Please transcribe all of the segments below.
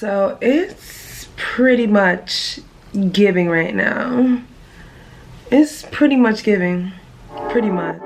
So it's pretty much giving right now. It's pretty much giving. Pretty much.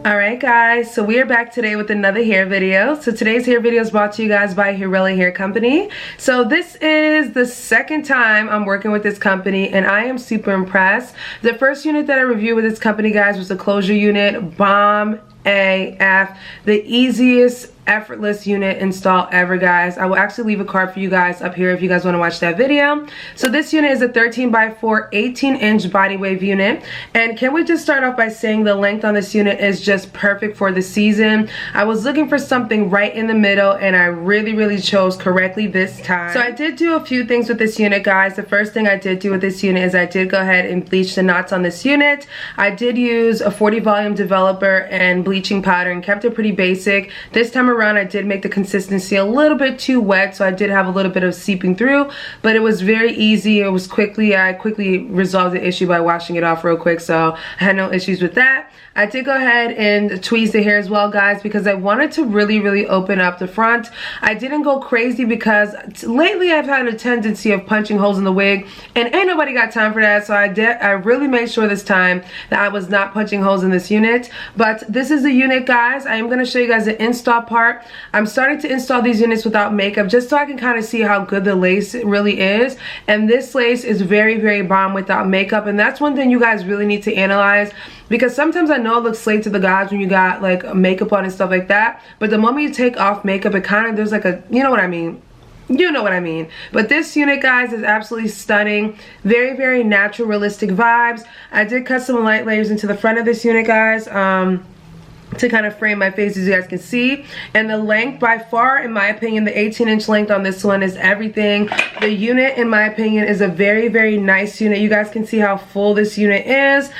Alright guys, so we are back today with another hair video. So today's hair video is brought to you guys by Hurela Hair Company. So this is the second time I'm working with this company and I am super impressed. The first unit that I reviewed with this company, guys, was the closure unit. Bomb AF. The easiest effortless unit install ever, guys. I will actually leave a card for you guys up here if you guys want to watch that video. So this unit is a 13x4 18-inch body wave unit, and can we just start off by saying the length on this unit is just perfect for the season. I was looking for something right in the middle and I really chose correctly this time. So I did do a few things with this unit, guys. The first thing I did do with this unit is I did go ahead and bleach the knots on this unit. I did use a 40 volume developer and bleaching powder and kept it pretty basic. This time around I did make the consistency a little bit too wet, so I did have a little bit of seeping through, but it was very easy. It was I quickly resolved the issue by washing it off real quick, so I had no issues with that. I did go ahead and tweeze the hair as well, guys, because I wanted to really open up the front. I didn't go crazy because lately I've had a tendency of punching holes in the wig and ain't nobody got time for that, so I really made sure this time that I was not punching holes in this unit. But this is the unit, guys. I am going to show you guys the install part. I'm starting to install these units without makeup just so I can kind of see how good the lace really is, and this lace is very bomb without makeup, and that's one thing you guys really need to analyze, because sometimes I know it looks slate to the guys when you got like makeup on and stuff like that, but the moment you take off makeup, it kind of, there's like a, you know what I mean. You know what I mean. But this unit, guys, is absolutely stunning. Very natural, realistic vibes. I did cut some light layers into the front of this unit, guys, to kind of frame my face, as you guys can see. And the length, by far, in my opinion, the 18-inch length on this one is everything. The unit, in my opinion, is a very nice unit. You guys can see how full this unit is.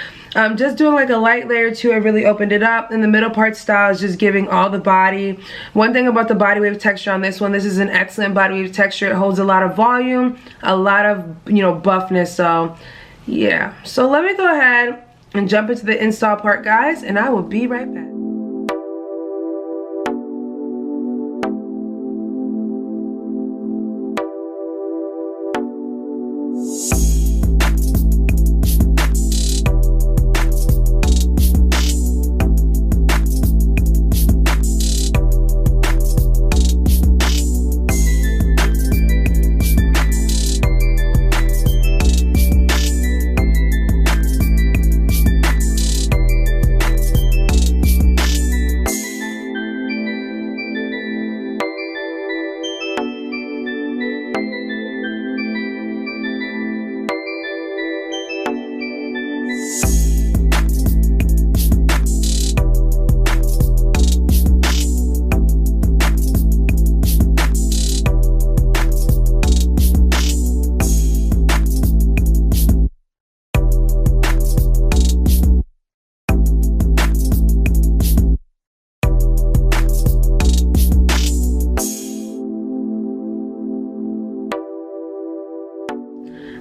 Just doing like a light layer too, I really opened it up. And the middle part style is just giving all the body. One thing about the body wave texture on this one, this is an excellent body wave texture. It holds a lot of volume, a lot of, you know, buffness. So yeah, so let me go ahead and jump into the install part, guys, and I will be right back.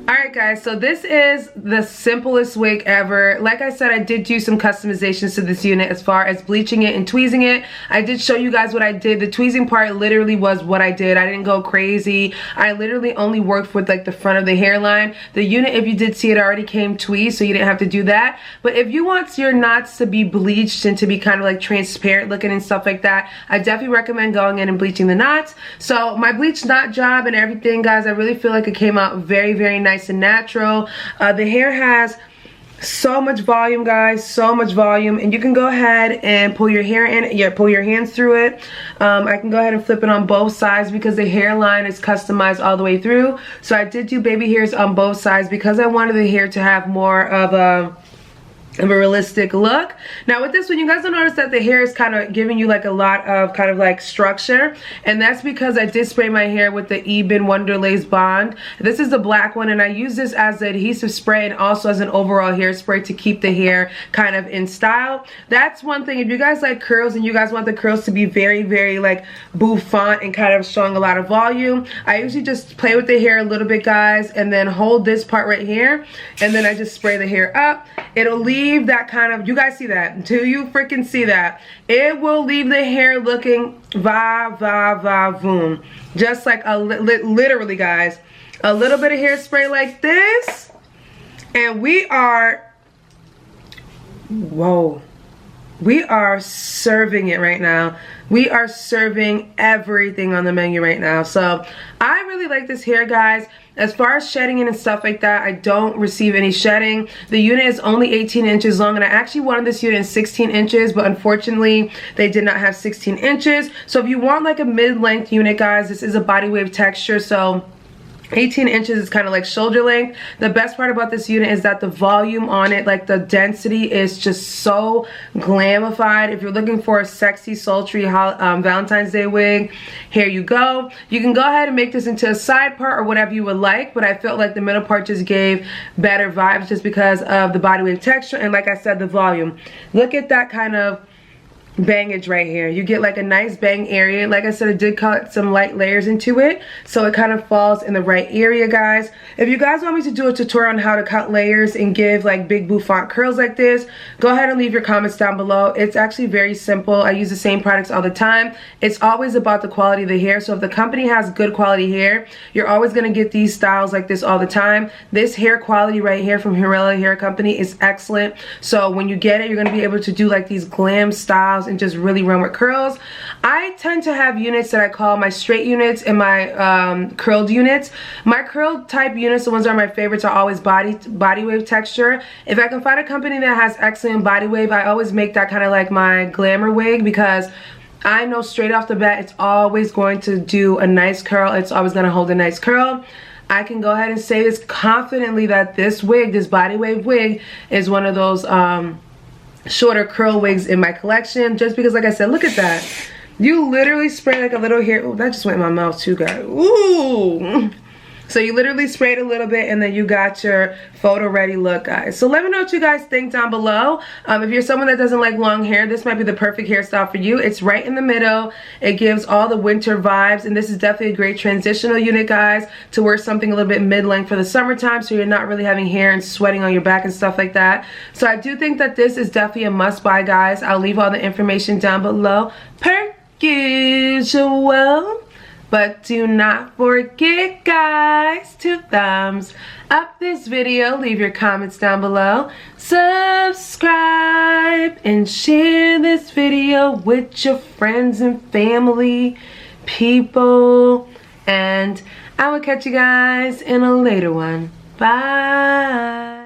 Alright guys, so this is the simplest wig ever. Like I said, I did do some customizations to this unit as far as bleaching it and tweezing it. I did show you guys what I did. The tweezing part literally was what I did. I didn't go crazy. I literally only worked with like the front of the hairline. The unit, if you did see it, already came tweezed, so you didn't have to do that. But if you want your knots to be bleached and to be kind of like transparent looking and stuff like that, I definitely recommend going in and bleaching the knots. So my bleach knot job and everything, guys, I really feel like it came out very nice and natural. The hair has so much volume, guys, so much volume, and you can go ahead and pull your hair in, pull your hands through it. I can go ahead and flip it on both sides because the hairline is customized all the way through. So I did do baby hairs on both sides because I wanted the hair to have more of a realistic look. Now with this one, you guys will notice that the hair is kind of giving you like a lot of kind of like structure, and that's because I did spray my hair with the Ebin Wonderlace Bond. This is the black one, and I use this as the adhesive spray and also as an overall hairspray to keep the hair kind of in style. That's one thing. If you guys like curls and you guys want the curls to be very like bouffant and kind of showing a lot of volume, I usually just play with the hair a little bit, guys, and then hold this part right here, and then I just spray the hair up. It'll leave leave that kind of, you guys see that? Do you freaking see that? It will leave the hair looking voom. Just like literally, guys, a little bit of hairspray like this, and we are, whoa, we are serving it right now. We are serving everything on the menu right now. So I really like this hair, guys. As far as shedding and stuff like that, I don't receive any shedding. The unit is only 18 inches long, and I actually wanted this unit in 16 inches, but unfortunately they did not have 16 inches. So if you want like a mid-length unit, guys, this is a body wave texture, so 18 inches is kind of like shoulder length. The best part about this unit is that the volume on it, like the density, is just so glamified. If you're looking for a sexy, sultry Valentine's Day wig, here you go. You can go ahead and make this into a side part or whatever you would like, but I felt like the middle part just gave better vibes just because of the body wave texture and, like I said, the volume. Look at that kind of bangage right here. You get like a nice bang area. Like I said, I did cut some light layers into it, so it kind of falls in the right area, guys. If you guys want me to do a tutorial on how to cut layers and give like big bouffant curls like this, go ahead and leave your comments down below. It's actually very simple. I use the same products all the time. It's always about the quality of the hair. So if the company has good quality hair, you're always going to get these styles like this all the time. This hair quality right here from Hurela Hair Company is excellent. So when you get it, you're going to be able to do like these glam styles and just really run with curls. I tend to have units that I call my straight units and my curled units. My curled type units, the ones that are my favorites, are always body wave texture. If I can find a company that has excellent body wave, I always make that kind of like my glamour wig, because I know straight off the bat it's always going to do a nice curl. It's always going to hold a nice curl. I can go ahead and say this confidently that this wig, this body wave wig, is one of those shorter curl wigs in my collection, just because, like I said, look at that. You literally spray like a little hair. Oh, that just went in my mouth too, guys. Ooh. So you literally sprayed a little bit and then you got your photo ready look, guys. So let me know what you guys think down below. If you're someone that doesn't like long hair, this might be the perfect hairstyle for you. It's right in the middle. It gives all the winter vibes, and this is definitely a great transitional unit, guys, to wear something a little bit mid-length for the summertime, so you're not really having hair and sweating on your back and stuff like that. So I do think that this is definitely a must-buy, guys. I'll leave all the information down below per usual. But do not forget, guys, to thumbs up this video, leave your comments down below, subscribe, and share this video with your friends and family, people, and I will catch you guys in a later one. Bye.